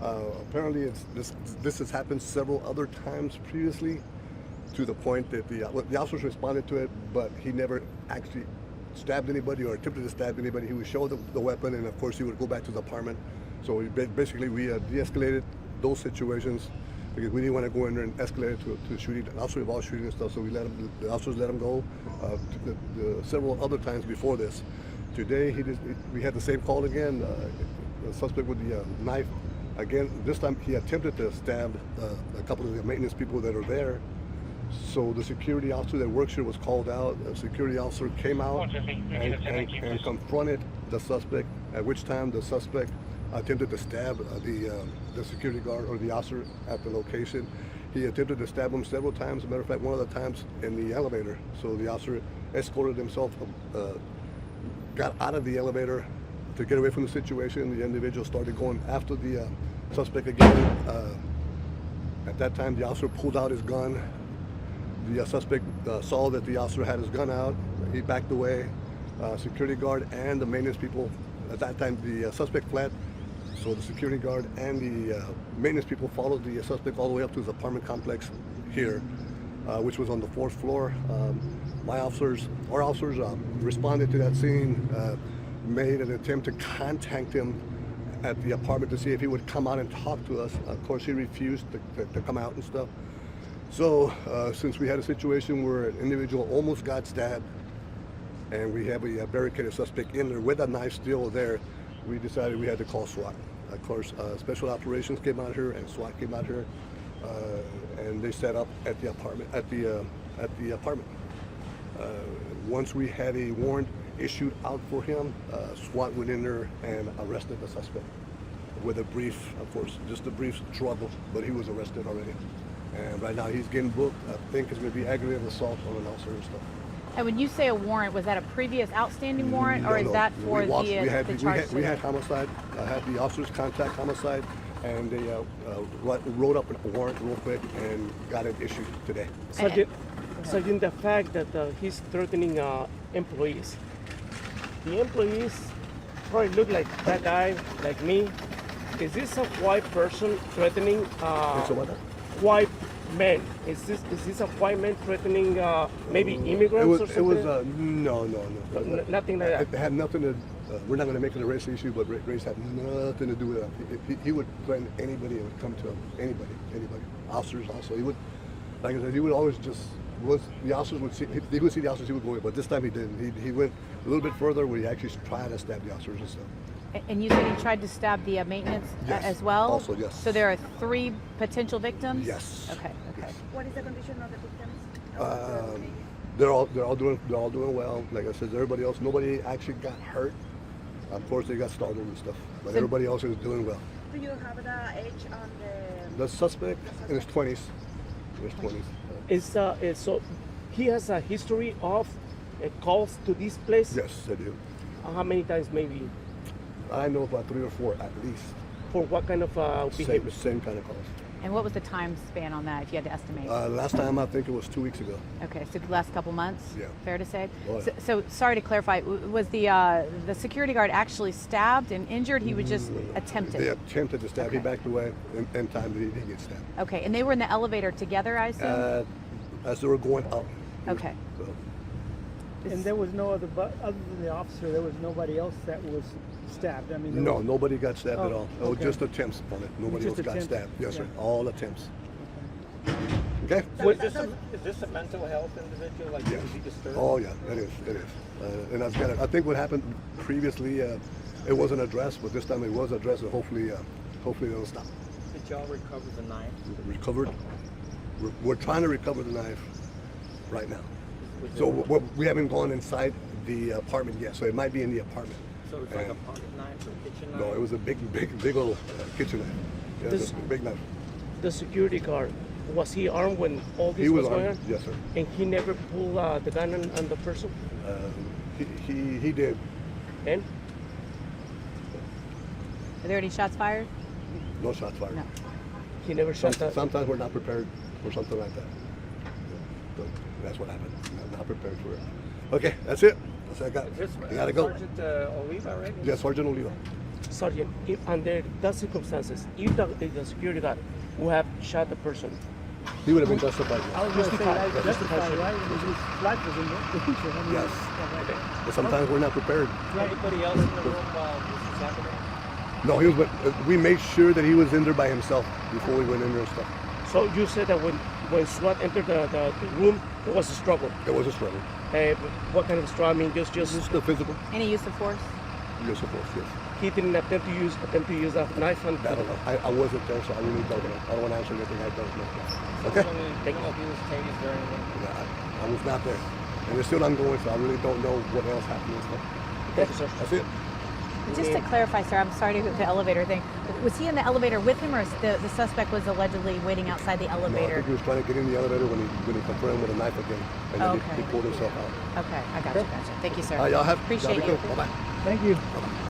Apparently, this has happened several other times previously, to the point that the officers responded to it, but he never actually stabbed anybody or attempted to stab anybody. He would show them the weapon, and of course he would go back to the apartment. So we de-escalated those situations because we didn't want to go in there and escalate it to shooting, also involved shooting and stuff. So the officers let him go. Several other times before this. Today we had the same call again. The suspect with the knife. Again, this time he attempted to stab a couple of the maintenance people that are there. So the security officer that works here was called out. The security officer came out and confronted the suspect, at which time the suspect attempted to stab the security guard or the officer at the location. He attempted to stab him several times. As a matter of fact, one of the times in the elevator. So the officer escorted himself, got out of the elevator to get away from the situation. The individual started going after the suspect again. At that time, the officer pulled out his gun. The suspect saw that the officer had his gun out. He backed away. Security guard and the maintenance people. At that time, the suspect fled. So the security guard and the maintenance people followed the suspect all the way up to his apartment complex here, which was on the 4th floor. Our officers responded to that scene, made an attempt to contact him at the apartment to see if he would come out and talk to us. Of course, he refused to come out and stuff. So since we had a situation where an individual almost got stabbed and we have a barricaded suspect in there with a knife still there, we decided we had to call SWAT. Of course, Special Operations came out here and SWAT came out here, and they set up at the apartment. Once we had a warrant issued out for him, SWAT went in there and arrested the suspect with a brief, of course, just a brief struggle, but he was arrested already. And right now he's getting booked. I think it's going to be aggravated assault on an officer and stuff. And when you say a warrant, was that a previous outstanding warrant, or is that for the charge? We had homicide. I had the officers contact homicide, and they wrote up a warrant real quick and got it issued today. Sergeant, the fact that he's threatening employees, the employees probably look like that guy, like me. Is this a white person threatening white men? Is this a white man threatening maybe immigrants or something? No. Nothing like that. It had nothing to. We're not going to make it a race issue, but race had nothing to do with it. He would threaten anybody that would come to him. Anybody. Officers also. He would, like I said, he would always just. Once the officers would see, he would see the officers, he would go away. But this time he didn't. He went a little bit further, where he actually tried to stab the officers and stuff. And you said he tried to stab the maintenance as well? Also, yes. So there are 3 potential victims? Yes. Okay. Yes. What is the condition of the victims? They're all doing well. Like I said, everybody else, nobody actually got hurt. Of course, they got startled and stuff, but everybody else is doing well. Do you have the age on the suspect? In his 20s. So he has a history of calls to this place? Yes, I do. How many times maybe? I know about 3 or 4 at least. For what kind of behavior? Same kind of calls. And what was the time span on that, if you had to estimate? Last time, I think it was 2 weeks ago. Okay, so the last couple months? Yeah. Fair to say? Oh, yeah. So sorry to clarify, was the security guard actually stabbed and injured? He was just attempted? They attempted to stab. Okay. He backed away. In time, he did get stabbed. Okay, and they were in the elevator together, I assume? As they were going up. Okay. So. And there was no other than the officer, there was nobody else that was stabbed. I mean, No, nobody got stabbed at all. Okay. Just attempts on it. Nobody else got stabbed. Yes, sir. All attempts. Okay. Is this a mental health individual? Like, Yes. is he disturbed? Oh yeah, it is. And I think what happened previously, it wasn't addressed, but this time it was addressed, and hopefully it'll stop. Did y'all recover the knife? Recovered. We're trying to recover the knife right now. So we haven't gone inside the apartment yet, so it might be in the apartment. So it's like a pocket knife or a kitchen knife? No, it was a big old kitchen knife. Yeah, This- a big knife. The security guard, was he armed when all this He was going on? armed. Yes, sir. And he never pulled the gun on the person? He did. And? Are there any shots fired? No shots fired. No. He never shot that? Sometimes we're not prepared for something like that. So that's what happened. I'm not prepared for it. Okay, that's it. That's what I got. Is this I gotta go. Sergeant Oliva, right? Yes, Sergeant Oliva. Sergeant, if under that circumstances, if the security guard would have shot the person, He would have been justified. I was going to say Justified. that justified, right? Because his life was in danger. I mean, Yes. yeah, right. But sometimes we're not prepared. Anybody else in the room while this is happening? No, he was. We made sure that he was in there by himself before we went in there and stuff. so you said that when SWAT entered the room, there was a struggle. It was a struggle. What kind of struggle? I mean, just Just the physical. Any use of force? Yes, of course. Yes. he didn't attempt to use a knife and I don't know. I wasn't there, so I really don't know. I don't want to answer anything I don't know. Okay. You don't know if he was tased or anything? I was not there, and it's still ongoing, so I really don't know what else happened and stuff. Thank you, sir. That's it. Just to clarify, sir, I'm sorry to go to the elevator thing. Was he in the elevator with him, or the suspect was allegedly waiting outside the No, I elevator? think he was trying to get in the elevator when he confronted him with a knife again, and then Okay. he pulled himself out. Okay, I got you. Thank you, sir. All right, y'all be Appreciate good. you. Bye bye. Thank you.